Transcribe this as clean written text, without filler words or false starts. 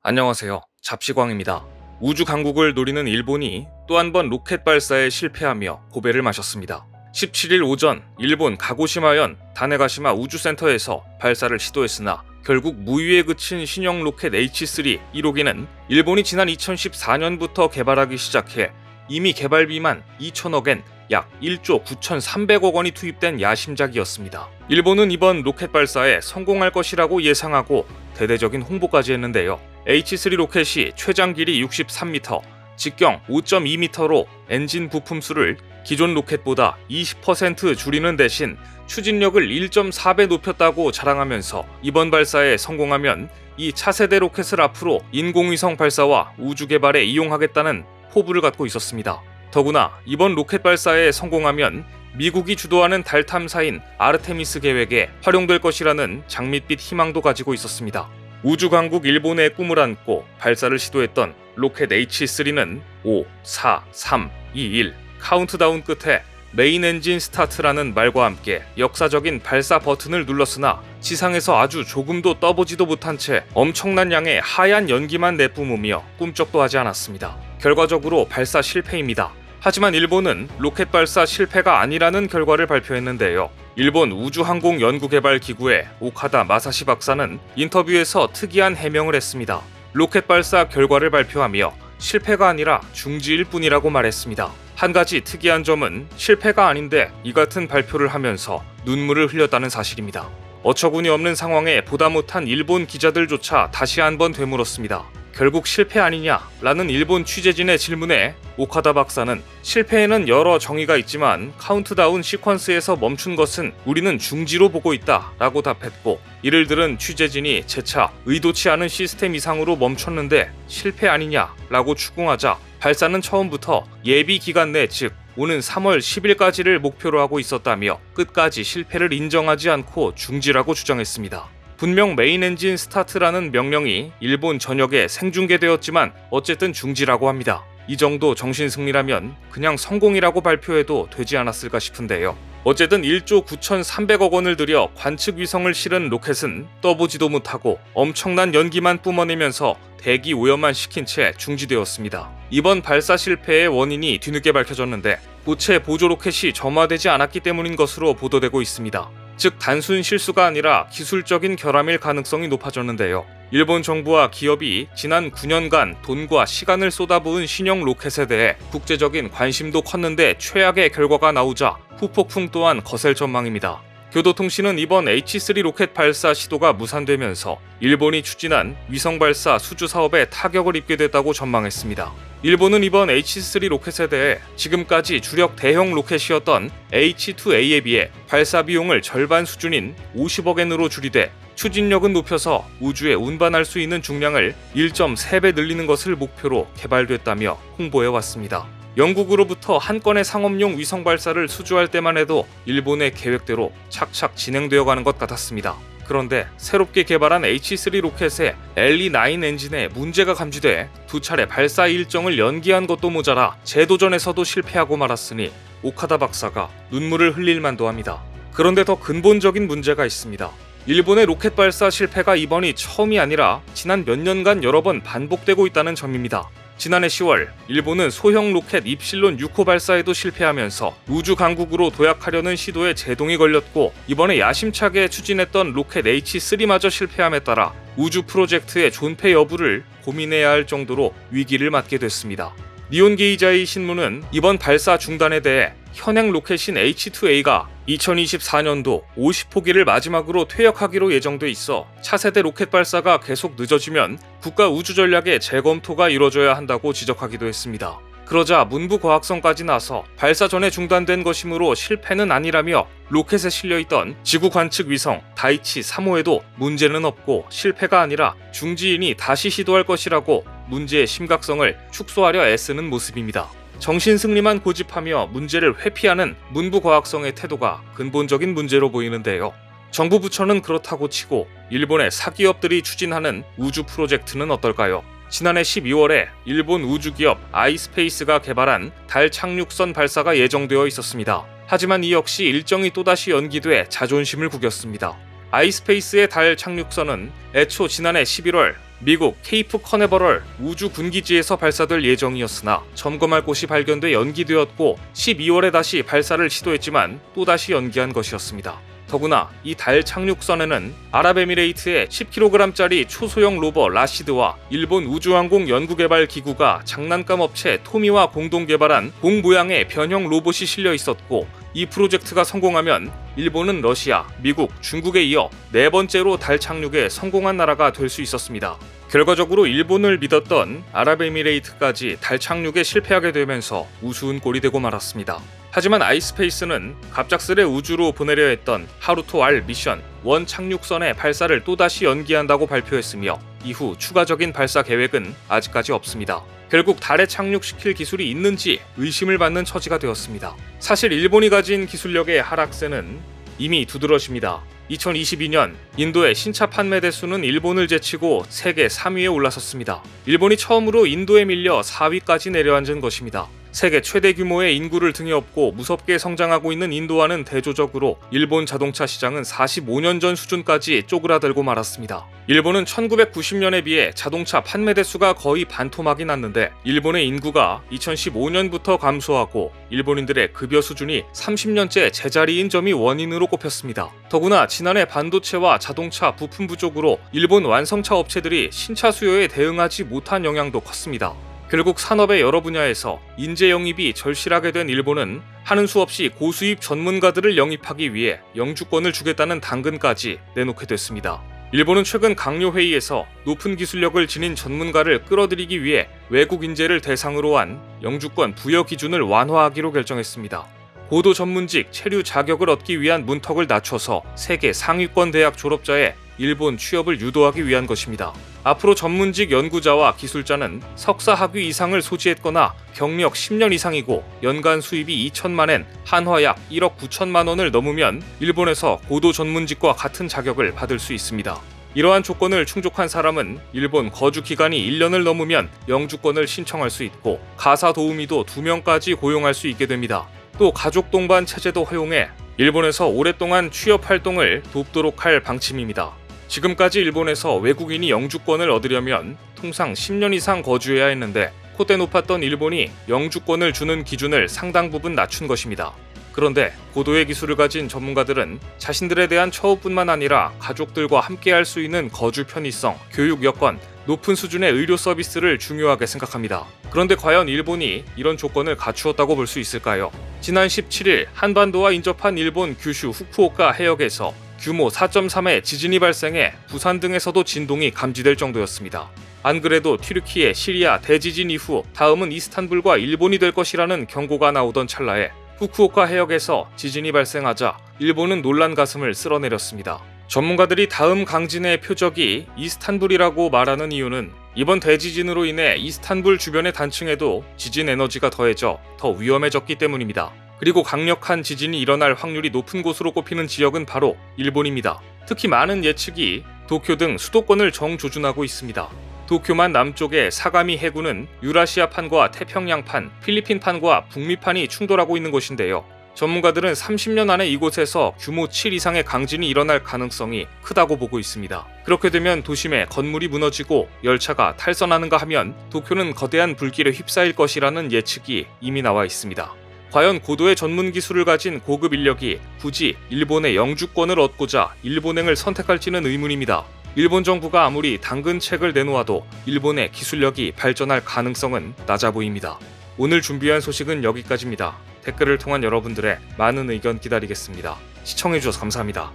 안녕하세요. 잡시광입니다. 우주 강국을 노리는 일본이 또 한 번 로켓 발사에 실패하며 고배를 마셨습니다. 17일 오전 일본 가고시마현 다네가시마 우주센터에서 발사를 시도했으나 결국 무위에 그친 신형 로켓 H3 1호기는 일본이 지난 2014년부터 개발하기 시작해 이미 개발비만 2천억엔 약 1조 9,300억 원이 투입된 야심작이었습니다. 일본은 이번 로켓 발사에 성공할 것이라고 예상하고 대대적인 홍보까지 했는데요. H3 로켓이 최장 길이 63m, 직경 5.2m로 엔진 부품 수를 기존 로켓보다 20% 줄이는 대신 추진력을 1.4배 높였다고 자랑하면서 이번 발사에 성공하면 이 차세대 로켓을 앞으로 인공위성 발사와 우주 개발에 이용하겠다는 포부를 갖고 있었습니다. 더구나 이번 로켓 발사에 성공하면 미국이 주도하는 달 탐사인 아르테미스 계획에 활용될 것이라는 장밋빛 희망도 가지고 있었습니다. 우주 강국 일본의 꿈을 안고 발사를 시도했던 로켓 H3는 5, 4, 3, 2, 1 카운트다운 끝에 메인 엔진 스타트라는 말과 함께 역사적인 발사 버튼을 눌렀으나 지상에서 아주 조금도 떠보지도 못한 채 엄청난 양의 하얀 연기만 내뿜으며 꿈쩍도 하지 않았습니다. 결과적으로 발사 실패입니다. 하지만 일본은 로켓 발사 실패가 아니라는 결과를 발표했는데요. 일본 우주항공연구개발기구의 오카다 마사시 박사는 인터뷰에서 특이한 해명을 했습니다. 로켓 발사 결과를 발표하며 실패가 아니라 중지일 뿐이라고 말했습니다. 한 가지 특이한 점은 실패가 아닌데 이 같은 발표를 하면서 눈물을 흘렸다는 사실입니다. 어처구니 없는 상황에 보다 못한 일본 기자들조차 다시 한번 되물었습니다. 결국 실패 아니냐라는 일본 취재진의 질문에 오카다 박사는 실패에는 여러 정의가 있지만 카운트다운 시퀀스에서 멈춘 것은 우리는 중지로 보고 있다 라고 답했고, 이를 들은 취재진이 재차 의도치 않은 시스템 이상으로 멈췄는데 실패 아니냐라고 추궁하자 발사는 처음부터 예비 기간 내 즉 오는 3월 10일까지를 목표로 하고 있었다며 끝까지 실패를 인정하지 않고 중지라고 주장했습니다. 분명 메인 엔진 스타트라는 명령이 일본 전역에 생중계되었지만 어쨌든 중지라고 합니다. 이 정도 정신승리라면 그냥 성공이라고 발표해도 되지 않았을까 싶은데요. 어쨌든 1조 9,300억 원을 들여 관측 위성을 실은 로켓은 떠보지도 못하고 엄청난 연기만 뿜어내면서 대기 오염만 시킨 채 중지되었습니다. 이번 발사 실패의 원인이 뒤늦게 밝혀졌는데 고체 보조 로켓이 점화되지 않았기 때문인 것으로 보도되고 있습니다. 즉 단순 실수가 아니라 기술적인 결함일 가능성이 높아졌는데요. 일본 정부와 기업이 지난 9년간 돈과 시간을 쏟아부은 신형 로켓에 대해 국제적인 관심도 컸는데 최악의 결과가 나오자 후폭풍 또한 거셀 전망입니다. 교도통신은 이번 H3 로켓 발사 시도가 무산되면서 일본이 추진한 위성 발사 수주 사업에 타격을 입게 됐다고 전망했습니다. 일본은 이번 H3 로켓에 대해 지금까지 주력 대형 로켓이었던 H2A에 비해 발사 비용을 절반 수준인 50억엔으로 줄이되 추진력은 높여서 우주에 운반할 수 있는 중량을 1.3배 늘리는 것을 목표로 개발됐다며 홍보해왔습니다. 영국으로부터 한 건의 상업용 위성 발사를 수주할 때만 해도 일본의 계획대로 착착 진행되어 가는 것 같았습니다. 그런데 새롭게 개발한 H3 로켓의 LE9 엔진에 문제가 감지돼 두 차례 발사 일정을 연기한 것도 모자라 재도전에서도 실패하고 말았으니 오카다 박사가 눈물을 흘릴 만도 합니다. 그런데 더 근본적인 문제가 있습니다. 일본의 로켓 발사 실패가 이번이 처음이 아니라 지난 몇 년간 여러 번 반복되고 있다는 점입니다. 지난해 10월 일본은 소형 로켓 입실론 6호 발사에도 실패하면서 우주 강국으로 도약하려는 시도에 제동이 걸렸고, 이번에 야심차게 추진했던 로켓 H3마저 실패함에 따라 우주 프로젝트의 존폐 여부를 고민해야 할 정도로 위기를 맞게 됐습니다. 니혼게이자이 신문은 이번 발사 중단에 대해 현행 로켓인 H2A가 2024년도 50호기를 마지막으로 퇴역하기로 예정돼 있어 차세대 로켓 발사가 계속 늦어지면 국가 우주 전략의 재검토가 이뤄져야 한다고 지적하기도 했습니다. 그러자 문부과학성까지 나서 발사 전에 중단된 것이므로 실패는 아니라며 로켓에 실려있던 지구 관측 위성 다이치 3호에도 문제는 없고 실패가 아니라 중지인이 다시 시도할 것이라고 문제의 심각성을 축소하려 애쓰는 모습입니다. 정신승리만 고집하며 문제를 회피하는 문부과학성의 태도가 근본적인 문제로 보이는데요. 정부 부처는 그렇다고 치고 일본의 사기업들이 추진하는 우주 프로젝트는 어떨까요? 지난해 12월에 일본 우주기업 아이스페이스가 개발한 달 착륙선 발사가 예정되어 있었습니다. 하지만 이 역시 일정이 또다시 연기돼 자존심을 구겼습니다. 아이스페이스의 달 착륙선은 애초 지난해 11월 미국 케이프 커네버럴 우주 군기지에서 발사될 예정이었으나 점검할 곳이 발견돼 연기되었고 12월에 다시 발사를 시도했지만 또다시 연기한 것이었습니다. 더구나 이 달 착륙선에는 아랍에미레이트의 10kg짜리 초소형 로버 라시드와 일본 우주항공 연구개발기구가 장난감 업체 토미와 공동 개발한 공 모양의 변형 로봇이 실려 있었고, 이 프로젝트가 성공하면 일본은 러시아, 미국, 중국에 이어 네 번째로 달 착륙에 성공한 나라가 될 수 있었습니다. 결과적으로 일본을 믿었던 아랍에미레이트까지 달 착륙에 실패하게 되면서 우스운 꼴이 되고 말았습니다. 하지만 아이스페이스는 갑작스레 우주로 보내려 했던 하루토 R 미션 1 착륙선의 발사를 또다시 연기한다고 발표했으며 이후 추가적인 발사 계획은 아직까지 없습니다. 결국 달에 착륙시킬 기술이 있는지 의심을 받는 처지가 되었습니다. 사실 일본이 가진 기술력의 하락세는 이미 두드러집니다. 2022년 인도의 신차 판매 대수는 일본을 제치고 세계 3위에 올라섰습니다. 일본이 처음으로 인도에 밀려 4위까지 내려앉은 것입니다. 세계 최대 규모의 인구를 등에 업고 무섭게 성장하고 있는 인도와는 대조적으로 일본 자동차 시장은 45년 전 수준까지 쪼그라들고 말았습니다. 일본은 1990년에 비해 자동차 판매 대수가 거의 반토막이 났는데 일본의 인구가 2015년부터 감소하고 일본인들의 급여 수준이 30년째 제자리인 점이 원인으로 꼽혔습니다. 더구나 지난해 반도체와 자동차 부품 부족으로 일본 완성차 업체들이 신차 수요에 대응하지 못한 영향도 컸습니다. 결국 산업의 여러 분야에서 인재 영입이 절실하게 된 일본은 하는 수 없이 고수입 전문가들을 영입하기 위해 영주권을 주겠다는 당근까지 내놓게 됐습니다. 일본은 최근 강요 회의에서 높은 기술력을 지닌 전문가를 끌어들이기 위해 외국 인재를 대상으로 한 영주권 부여 기준을 완화하기로 결정했습니다. 고도 전문직 체류 자격을 얻기 위한 문턱을 낮춰서 세계 상위권 대학 졸업자의 일본 취업을 유도하기 위한 것입니다. 앞으로 전문직 연구자와 기술자는 석사 학위 이상을 소지했거나 경력 10년 이상이고 연간 수입이 2천만엔, 한화 약 1억 9천만 원을 넘으면 일본에서 고도 전문직과 같은 자격을 받을 수 있습니다. 이러한 조건을 충족한 사람은 일본 거주 기간이 1년을 넘으면 영주권을 신청할 수 있고 가사 도우미도 2명까지 고용할 수 있게 됩니다. 또 가족 동반 체제도 허용해 일본에서 오랫동안 취업 활동을 돕도록 할 방침입니다. 지금까지 일본에서 외국인이 영주권을 얻으려면 통상 10년 이상 거주해야 했는데 콧대 높았던 일본이 영주권을 주는 기준을 상당 부분 낮춘 것입니다. 그런데 고도의 기술을 가진 전문가들은 자신들에 대한 처우뿐만 아니라 가족들과 함께할 수 있는 거주 편의성, 교육 여건, 높은 수준의 의료 서비스를 중요하게 생각합니다. 그런데 과연 일본이 이런 조건을 갖추었다고 볼 수 있을까요? 지난 17일 한반도와 인접한 일본 규슈 후쿠오카 해역에서 규모 4.3의 지진이 발생해 부산 등에서도 진동이 감지될 정도였습니다. 안 그래도 튀르키예, 시리아 대지진 이후 다음은 이스탄불과 일본이 될 것이라는 경고가 나오던 찰나에 후쿠오카 해역에서 지진이 발생하자 일본은 놀란 가슴을 쓸어내렸습니다. 전문가들이 다음 강진의 표적이 이스탄불이라고 말하는 이유는 이번 대지진으로 인해 이스탄불 주변의 단층에도 지진 에너지가 더해져 더 위험해졌기 때문입니다. 그리고 강력한 지진이 일어날 확률이 높은 곳으로 꼽히는 지역은 바로 일본입니다. 특히 많은 예측이 도쿄 등 수도권을 정조준하고 있습니다. 도쿄만 남쪽의 사가미 해구는 유라시아판과 태평양판, 필리핀판과 북미판이 충돌하고 있는 곳인데요. 전문가들은 30년 안에 이곳에서 규모 7 이상의 강진이 일어날 가능성이 크다고 보고 있습니다. 그렇게 되면 도심에 건물이 무너지고 열차가 탈선하는가 하면 도쿄는 거대한 불길에 휩싸일 것이라는 예측이 이미 나와 있습니다. 과연 고도의 전문 기술을 가진 고급 인력이 굳이 일본의 영주권을 얻고자 일본행을 선택할지는 의문입니다. 일본 정부가 아무리 당근책을 내놓아도 일본의 기술력이 발전할 가능성은 낮아 보입니다. 오늘 준비한 소식은 여기까지입니다. 댓글을 통한 여러분들의 많은 의견 기다리겠습니다. 시청해주셔서 감사합니다.